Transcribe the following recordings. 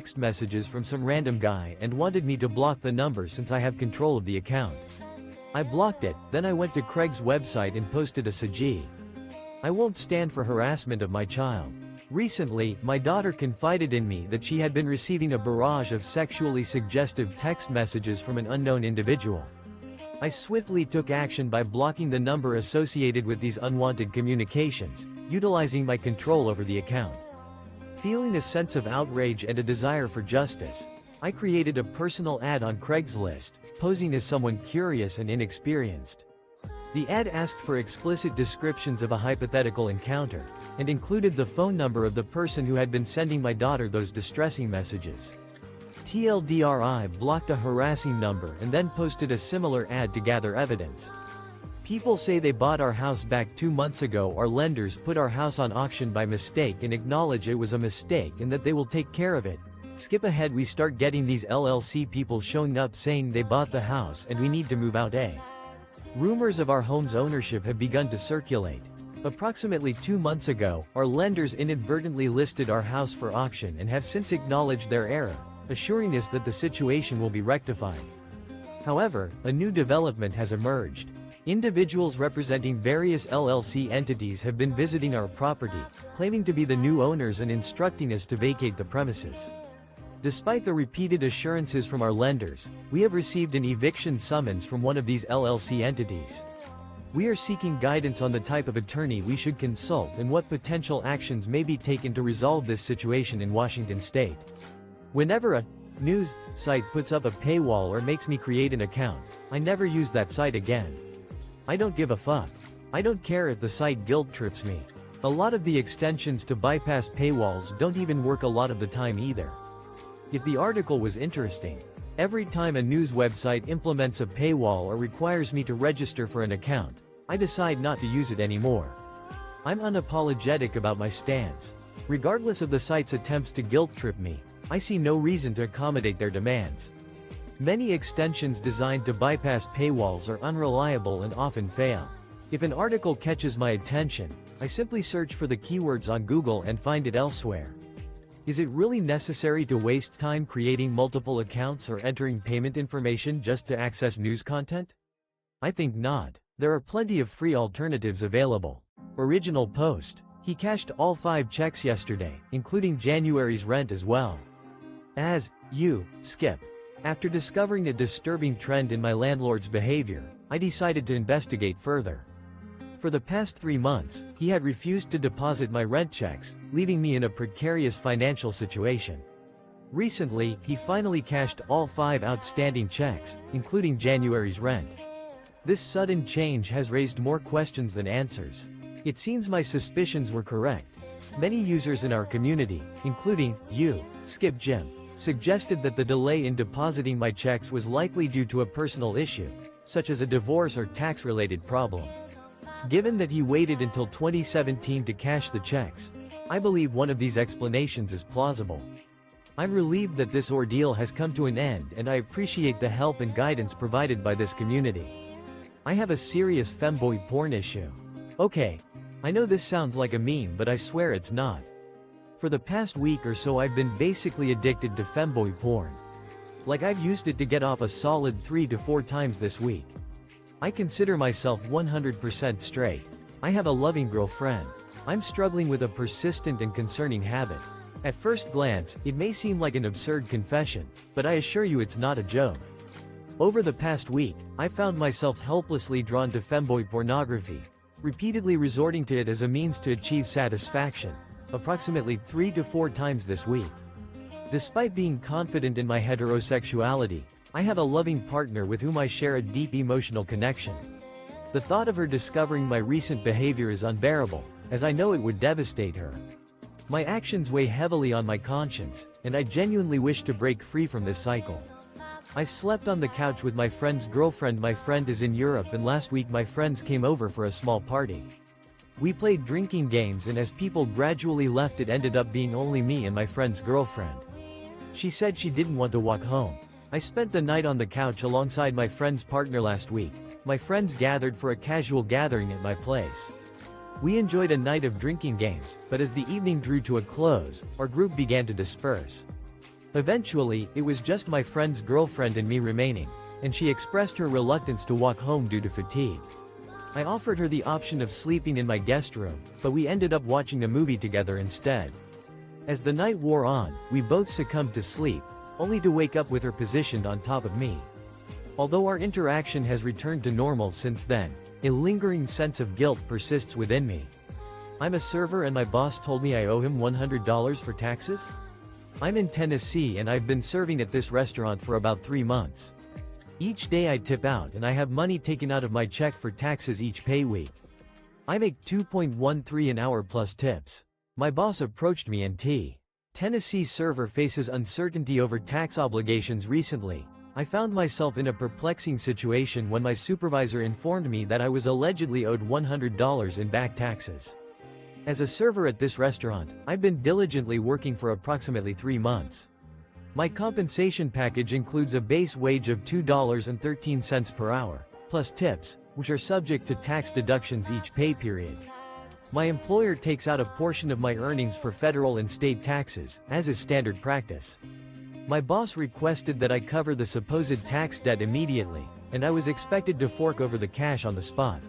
text messages from some random guy and wanted me to block the number since I have control of the account. I blocked it, then I went to Craig's website and posted a ASKreddit. I won't stand for harassment of my child. Recently, my daughter confided in me that she had been receiving a barrage of sexually suggestive text messages from an unknown individual. I swiftly took action by blocking the number associated with these unwanted communications, utilizing my control over the account. Feeling a sense of outrage and a desire for justice, I created a personal ad on Craigslist, posing as someone curious and inexperienced. The ad asked for explicit descriptions of a hypothetical encounter, and included the phone number of the person who had been sending my daughter those distressing messages. TLDR, I blocked a harassing number and then posted a similar ad to gather evidence. People say they bought our house back 2 months ago. Our lenders put our house on auction by mistake and acknowledge it was a mistake and that they will take care of it. Skip ahead, we start getting these LLC people showing up saying they bought the house and we need to move out. Rumors of our home's ownership have begun to circulate. Approximately 2 months ago, our lenders inadvertently listed our house for auction and have since acknowledged their error, assuring us that the situation will be rectified. However, a new development has emerged. Individuals representing various LLC entities have been visiting our property, claiming to be the new owners and instructing us to vacate the premises. Despite the repeated assurances from our lenders, we have received an eviction summons from one of these LLC entities. We are seeking guidance on the type of attorney we should consult and what potential actions may be taken to resolve this situation in Washington state. Whenever a news site puts up a paywall or makes me create an account, I never use that site again. I don't give a fuck. I don't care if the site guilt trips me. A lot of the extensions to bypass paywalls don't even work a lot of the time either. If the article was interesting, every time a news website implements a paywall or requires me to register for an account, I decide not to use it anymore. I'm unapologetic about my stance. Regardless of the site's attempts to guilt trip me, I see no reason to accommodate their demands. Many extensions designed to bypass paywalls are unreliable and often fail. If an article catches my attention, I simply search for the keywords on Google and find it elsewhere. Is it really necessary to waste time creating multiple accounts or entering payment information just to access news content? I think not. There are plenty of free alternatives available. Original post. He cashed all 5 checks yesterday, including January's rent as well. As you skip. After discovering a disturbing trend in my landlord's behavior, I decided to investigate further. For the past 3 months, he had refused to deposit my rent checks, leaving me in a precarious financial situation. Recently, he finally cashed all 5 outstanding checks, including January's rent. This sudden change has raised more questions than answers. It seems my suspicions were correct. Many users in our community, including you, Skip Jim, suggested that the delay in depositing my checks was likely due to a personal issue, such as a divorce or tax-related problem. Given that he waited until 2017 to cash the checks, I believe one of these explanations is plausible. I'm relieved that this ordeal has come to an end and I appreciate the help and guidance provided by this community. I have a serious femboy porn issue. Okay, I know this sounds like a meme, but I swear it's not. For the past week or so I've been basically addicted to femboy porn. Like I've used it to get off a solid 3 to 4 times this week. I consider myself 100% straight. I have a loving girlfriend. I'm struggling with a persistent and concerning habit. At first glance, it may seem like an absurd confession, but I assure you it's not a joke. Over the past week, I found myself helplessly drawn to femboy pornography, repeatedly resorting to it as a means to achieve satisfaction, approximately 3 to 4 times this week. Despite being confident in my heterosexuality, I have a loving partner with whom I share a deep emotional connection. The thought of her discovering my recent behavior is unbearable, as I know it would devastate her. My actions weigh heavily on my conscience, and I genuinely wish to break free from this cycle. I slept on the couch with my friend's girlfriend. My friend is in Europe, and last week my friends came over for a small party. We played drinking games, and as people gradually left, it ended up being only me and my friend's girlfriend. She said she didn't want to walk home. I spent the night on the couch alongside my friend's partner last week. My friends gathered for a casual gathering at my place. We enjoyed a night of drinking games, but as the evening drew to a close, our group began to disperse. Eventually, it was just my friend's girlfriend and me remaining, and she expressed her reluctance to walk home due to fatigue. I offered her the option of sleeping in my guest room, but we ended up watching a movie together instead. As the night wore on, we both succumbed to sleep, only to wake up with her positioned on top of me. Although our interaction has returned to normal since then, a lingering sense of guilt persists within me. I'm a server and my boss told me I owe him $100 for taxes? I'm in Tennessee and I've been serving at this restaurant for about 3 months. Each day I tip out and I have money taken out of my check for taxes each pay week. I make $2.13 an hour plus tips. My boss approached me and Tennessee server faces uncertainty over tax obligations recently. I found myself in a perplexing situation when my supervisor informed me that I was allegedly owed $100 in back taxes. As a server at this restaurant, I've been diligently working for approximately 3 months. My compensation package includes a base wage of $2.13 per hour, plus tips, which are subject to tax deductions each pay period. My employer takes out a portion of my earnings for federal and state taxes, as is standard practice. My boss requested that I cover the supposed tax debt immediately, and I was expected to fork over the cash on the spot.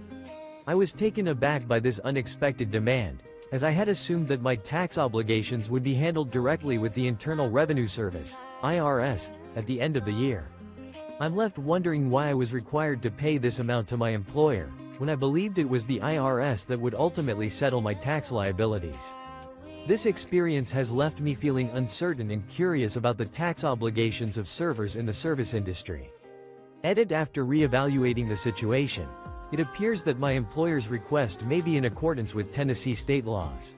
I was taken aback by this unexpected demand, as I had assumed that my tax obligations would be handled directly with the Internal Revenue Service, IRS, at the end of the year. I'm left wondering why I was required to pay this amount to my employer, when I believed it was the IRS that would ultimately settle my tax liabilities. This experience has left me feeling uncertain and curious about the tax obligations of servers in the service industry. Edit: after re-evaluating the situation, it appears that my employer's request may be in accordance with Tennessee state laws.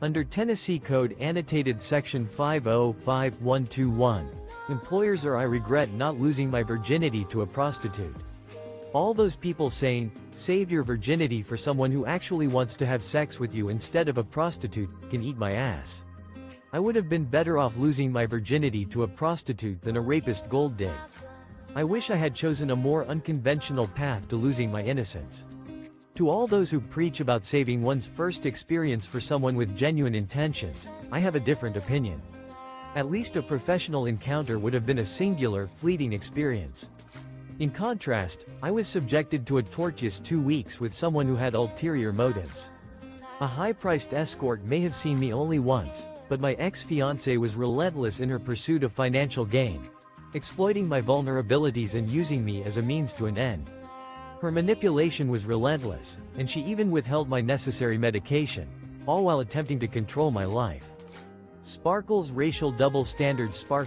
Under Tennessee Code Annotated Section 505121, employers or I regret not losing my virginity to a prostitute. All those people saying, save your virginity for someone who actually wants to have sex with you instead of a prostitute, can eat my ass. I would have been better off losing my virginity to a prostitute than a rapist gold dig. I wish I had chosen a more unconventional path to losing my innocence. To all those who preach about saving one's first experience for someone with genuine intentions, I have a different opinion. At least a professional encounter would have been a singular, fleeting experience. In contrast, I was subjected to a tortuous 2 weeks with someone who had ulterior motives. A high-priced escort may have seen me only once, but my ex-fiancée was relentless in her pursuit of financial gain, exploiting my vulnerabilities and using me as a means to an end. Her manipulation was relentless, and she even withheld my necessary medication, all while attempting to control my life. Sparkle's racial double standards spark